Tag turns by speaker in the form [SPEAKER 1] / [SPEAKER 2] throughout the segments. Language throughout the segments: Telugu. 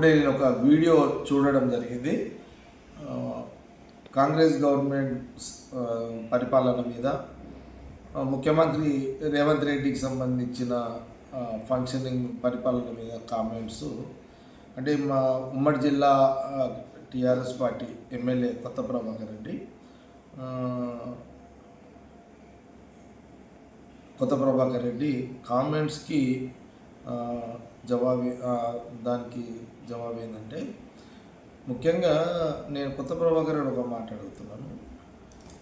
[SPEAKER 1] ఇప్పుడే నేను ఒక వీడియో చూడడం జరిగింది. కాంగ్రెస్ గవర్నమెంట్ పరిపాలన మీద ముఖ్యమంత్రి రేవంత్ రెడ్డికి సంబంధించిన ఫంక్షనింగ్ పరిపాలన మీద కామెంట్స్. అంటే మా ఉమ్మడి జిల్లా టీఆర్ఎస్ పార్టీ ఎమ్మెల్యే కొత్త ప్రభాకర్ రెడ్డి కామెంట్స్కి దానికి జవాబు ఏంటంటే, ముఖ్యంగా నేను కొత్త ప్రభాకర్ రెడ్డి ఒక మాట్లాడుతున్నాను.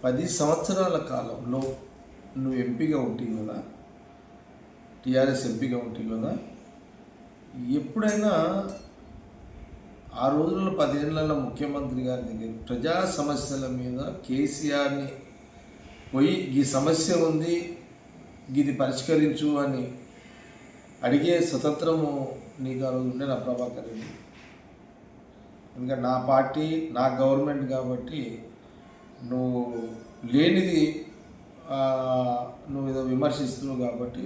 [SPEAKER 1] 10 సంవత్సరాల కాలంలో నువ్వు ఎంపీగా ఉంటావు కదా, టీఆర్ఎస్ ఎంపీగా ఉంటావు కదా, ఎప్పుడైనా ఆ రోజుల్లో 10 ఏళ్లలో ముఖ్యమంత్రి గారి దగ్గర ప్రజా సమస్యల మీద కేసీఆర్ని పోయి ఈ సమస్య ఉంది, ఇది పరిష్కరించు అని అడిగే స్వతంత్రము నీకు ఆ రోజు ఉండే నా ప్రభాకర్ రెడ్డి? ఇంకా నా పార్టీ నా గవర్నమెంట్ కాబట్టి నువ్వు లేనిది నువ్వు ఏదో విమర్శిస్తున్నావు కాబట్టి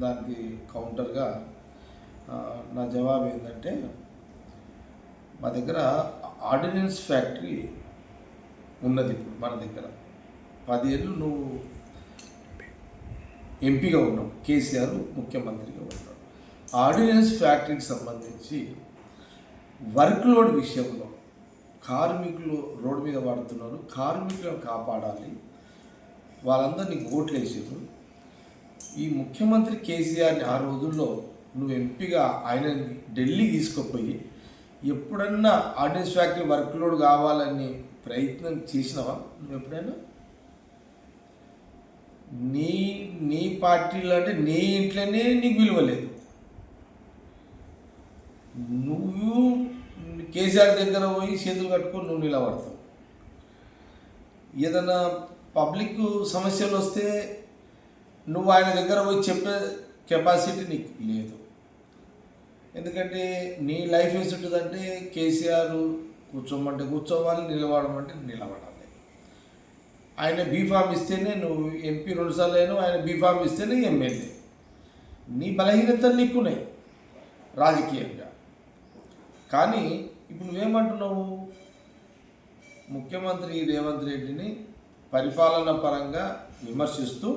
[SPEAKER 1] దానికి కౌంటర్గా నా జవాబు ఏంటంటే, మా దగ్గర ఆర్డినెన్స్ ఫ్యాక్టరీ ఉన్నది. ఇప్పుడు మన దగ్గర 10 ఏళ్ళు నువ్వు ఎంపీగా ఉన్నావు, కేసీఆర్ ముఖ్యమంత్రిగా ఉన్నావు. ఆర్డినెన్స్ ఫ్యాక్టరీకి సంబంధించి వర్క్ లోడ్ విషయంలో కార్మికులు రోడ్డు మీద పడుతున్నారు, కార్మికులను కాపాడాలి, వాళ్ళందరినీ ఓట్లు వేసారు. ఈ ముఖ్యమంత్రి కేసీఆర్ని ఆ రోజుల్లో నువ్వు ఎంపీగా ఆయన ఢిల్లీ తీసుకుపోయి ఎప్పుడన్నా ఆర్డినెన్స్ ఫ్యాక్టరీ వర్క్ లోడ్ కావాలని ప్రయత్నం చేసినావా నువ్వు ఎప్పుడైనా? నీ పార్టీలో అంటే నీ ఇంట్లోనే నీకు విలువ లేదు. నువ్వు కేసీఆర్ దగ్గర పోయి చేతులు కట్టుకొని నువ్వు నిలబడతావు. ఏదైనా పబ్లిక్ సమస్యలు వస్తే నువ్వు ఆయన దగ్గర పోయి చెప్పే కెపాసిటీ నీకు లేదు. ఎందుకంటే నీ లైఫ్ వేసి ఉంటుందంటే కేసీఆర్ కూర్చోమంటే కూర్చోవాలి, నిలబడమంటే నిలబడాలి. ఆయన బీఫామ్ ఇస్తేనే నువ్వు ఎంపీ 2 సార్లు అయినా, ఆయన బీఫామ్ ఇస్తేనే ఎమ్మెల్యే. నీ బలహీనతలు నీకున్నాయి రాజకీయంగా. కానీ ఇప్పుడు నువ్వేమంటున్నావు? ముఖ్యమంత్రి రేవంత్ రెడ్డిని పరిపాలన పరంగా విమర్శిస్తూ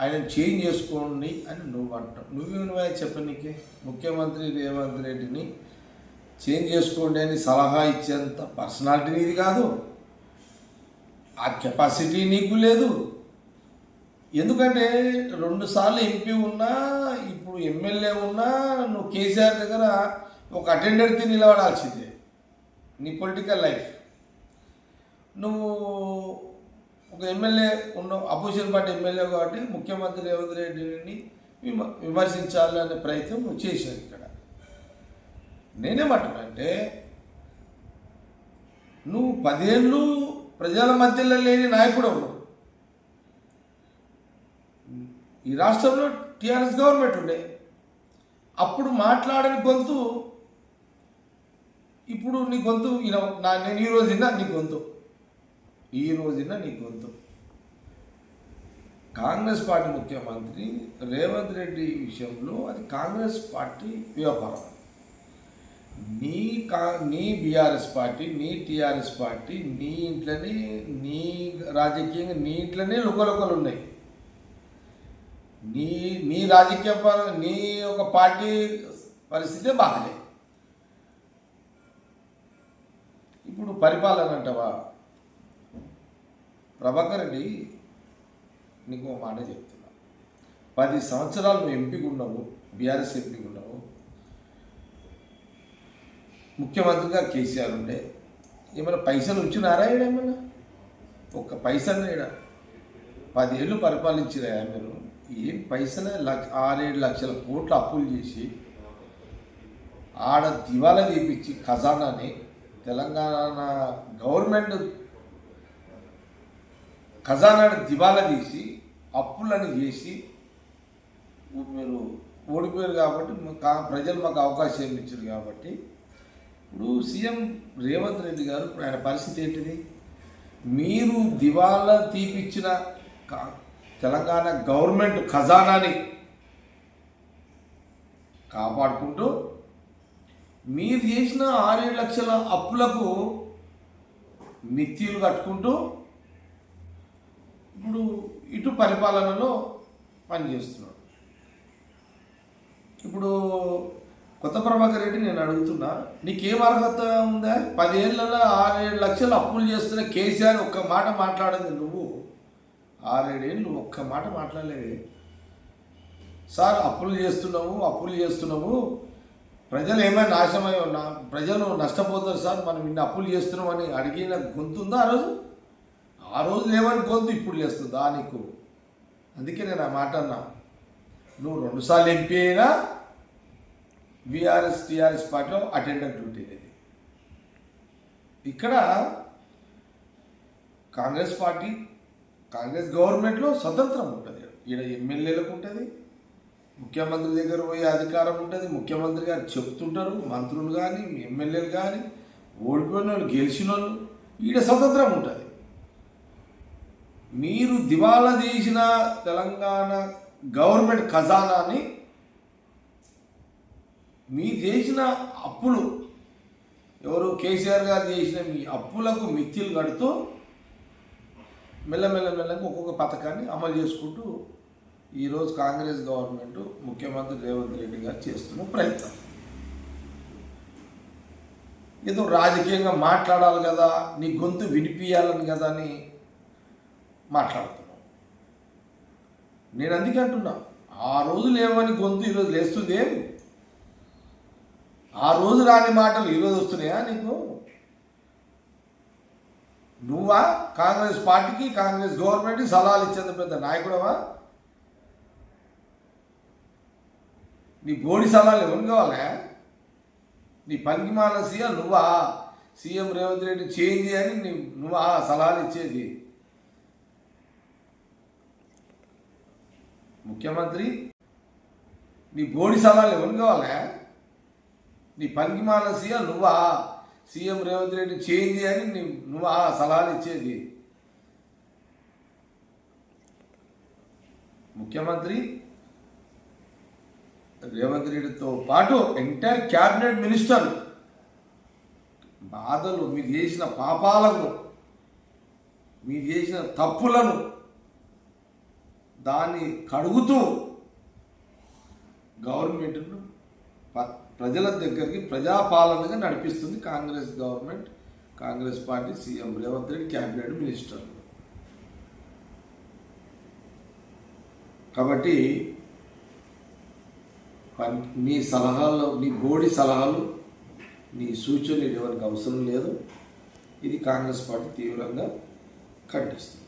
[SPEAKER 1] ఆయన చేంజ్ చేసుకోండి అని నువ్వు అంటావు. నువ్వే చెప్పనీకే ముఖ్యమంత్రి రేవంత్ రెడ్డిని చేంజ్ చేసుకోండి అని సలహా ఇచ్చేంత పర్సనాలిటీ నీది కాదు, ఆ కెపాసిటీ నీకు లేదు. ఎందుకంటే 2 సార్లు ఎంపీ ఉన్నా, ఇప్పుడు ఎమ్మెల్యే ఉన్నా, నువ్వు కేసీఆర్ దగ్గర ఒక అటెండర్కి నిలబడాల్సిందే నీ పొలిటికల్ లైఫ్. నువ్వు ఒక ఎమ్మెల్యే ఉన్నావు, అపోజిషన్ పార్టీ ఎమ్మెల్యే కాబట్టి ముఖ్యమంత్రి రేవంత్ రెడ్డిని విమర్శించాలి అనే ప్రయత్నం నువ్వు చేశావు. ఇక్కడ నేనేమంటున్నానంటే, నువ్వు 10 ఏళ్ళు ప్రజల మధ్యలో లేని నాయకుడు ఉన్నావు. ఈ రాష్ట్రంలో టీఆర్ఎస్ గవర్నమెంట్ ఉండే, అప్పుడు మాట్లాడని గొంతు ఇప్పుడు నీ గొంతు నేను ఈ రోజున నీ గొంతు కాంగ్రెస్ పార్టీ ముఖ్యమంత్రి రేవంత్ రెడ్డి విషయంలో అది కాంగ్రెస్ పార్టీ వ్యాపారం. నీ బీఆర్ఎస్ పార్టీ, నీ టీఆర్ఎస్ పార్టీ, నీ ఇంట్లోనే, నీ రాజకీయంగా నీ ఇంట్లోనే లుకలుకలు ఉన్నాయి. నీ రాజకీయ పరంగా నీ ఒక పార్టీ పరిస్థితే బాగలే. ఇప్పుడు పరిపాలన అంటావా? ప్రభాకర్ రెడ్డి, నీకు ఒక మాట చెప్తున్నా. 10 సంవత్సరాలు నువ్వు ఎంపీగా ఉన్నావు, బీఆర్ఎస్ ఎంపీగా ఉన్నావు, ముఖ్యమంత్రిగా కేసీఆర్ ఉండే. ఏమైనా పైసలు ఉంచున్నారా? ఏమైనా ఒక్క పైసలు ఈడ 10 ఏళ్ళు పరిపాలించిరా మీరు? ఏం పైసలే 6-7 లక్షల కోట్ల అప్పులు చేసి ఆడ దివాలా తీపించి ఖజానాని తెలంగాణ గవర్నమెంట్ ఖజానాని దివాలా తీసి అప్పులను చేసి మీరు ఓడిపోయారు కాబట్టి ప్రజలు మాకు అవకాశం ఇచ్చారు కాబట్టి ఇప్పుడు సీఎం రేవంత్ రెడ్డి గారు ఆయన పరిస్థితి ఏంటిది? మీరు దివాలా తీపిచ్చిన తెలంగాణ గవర్నమెంట్ ఖజానాని కాపాడుకుంటూ మీరు చేసిన 6-7 లక్షల అప్పులకు మిత్తిలు కట్టుకుంటూ ఇప్పుడు ఇటు పరిపాలనలో పనిచేస్తున్నాడు. ఇప్పుడు కొత్త ప్రభాకర్ రెడ్డి నేను అడుగుతున్నా, నీకేం అర్హత ఉందా? 10 ఏళ్ళలో 6-7 లక్షలు అప్పులు చేస్తున్న కేసీఆర్ ఒక్క మాట మాట్లాడింది నువ్వు. 6-7 ఏళ్ళు ఒక్క మాట మాట్లాడలేవే. సార్ అప్పులు చేస్తున్నాము, ప్రజలు ఏమైనా నాశనమై ఉన్నా, ప్రజలు నష్టపోతారు సార్, మనం ఇన్ని అప్పులు చేస్తున్నామని అడిగిన గొంతుందా ఆ రోజు లేవని గొంతు ఇప్పుడు లేస్తుందా నీకు? అందుకే నేను ఆ మాట అన్నా. నువ్వు 2 సార్లు ఎంపీ అయినా టీఆర్ఎస్ పార్టీలో అటెండర్ డ్యూటీ అనేది. ఇక్కడ కాంగ్రెస్ గవర్నమెంట్లో స్వతంత్రం ఉంటుంది. ఈడ ఎమ్మెల్యేలకు ఉంటుంది, ముఖ్యమంత్రి దగ్గర పోయే అధికారం ఉంటుంది. ముఖ్యమంత్రి గారు చెప్తుంటారు, మంత్రులు కానీ ఎమ్మెల్యేలు కానీ, ఓడిపోయిన వాళ్ళు గెలిచిన వాళ్ళు, ఈడ స్వతంత్రం ఉంటుంది. మీరు దివాలా చేసిన తెలంగాణ గవర్నమెంట్ ఖజానాని, మీరు చేసిన అప్పులు, ఎవరు కేసీఆర్ గారు చేసిన మీ అప్పులకు మిత్తిలు కడుతూ మెల్లమెల్లగా ఒక్కొక్క పథకాన్ని అమలు చేసుకుంటూ ఈరోజు కాంగ్రెస్ గవర్నమెంట్ ముఖ్యమంత్రి రేవంత్ రెడ్డి గారు చేస్తున్న ప్రయత్నం. ఏదో రాజకీయంగా మాట్లాడాలి కదా, నీ గొంతు వినిపించాలని కదా అని మాట్లాడుతున్నావు. నేను అందుకే అంటున్నా, ఆ రోజు లేవని గొంతు ఈరోజు లేస్తుంది. ఏమి ఆ రోజు రాని మాటలు ఈరోజు వస్తున్నాయా నీకు? నువ్వా కాంగ్రెస్ పార్టీకి, కాంగ్రెస్ గవర్నమెంట్కి సలహాలు ఇచ్చేంత పెద్ద నాయకుడవా? నీ బోడి సలహాలు ఎవరు కావాలా? నీ పనికి మాల సీఎం నువ్వా? సీఎం రేవంత్ రెడ్డి చేంజ్ అని నువ్వా సలహాలు ఇచ్చేది? ముఖ్యమంత్రి నీ బోడి సలహాలు ఎవరు కావాలా? నీ పనికి మాల సీఎం నువ్వా? సీఎం రేవంత్ రెడ్డి చేంజ్ అని నువ్వా సలహాలు ఇచ్చేది? ముఖ్యమంత్రి రేవంత్ రెడ్డితో పాటు ఎంటైర్ క్యాబినెట్ మినిస్టర్ బాధలు, మీరు చేసిన పాపాలను, మీరు చేసిన తప్పులను దాన్ని కడుగుతూ గవర్నమెంట్ను ప్రజల దగ్గరికి ప్రజాపాలనగా నడిపిస్తుంది Congress government, Congress party, CM Revanth Reddy, cabinet minister. కాబట్టి నీ సలహాలు, నీ బోడి సలహాలు, నీ సూచనలు ఎవరికి అవసరం లేదు. ఇది కాంగ్రెస్ పార్టీ తీవ్రంగా ఖండిస్తుంది.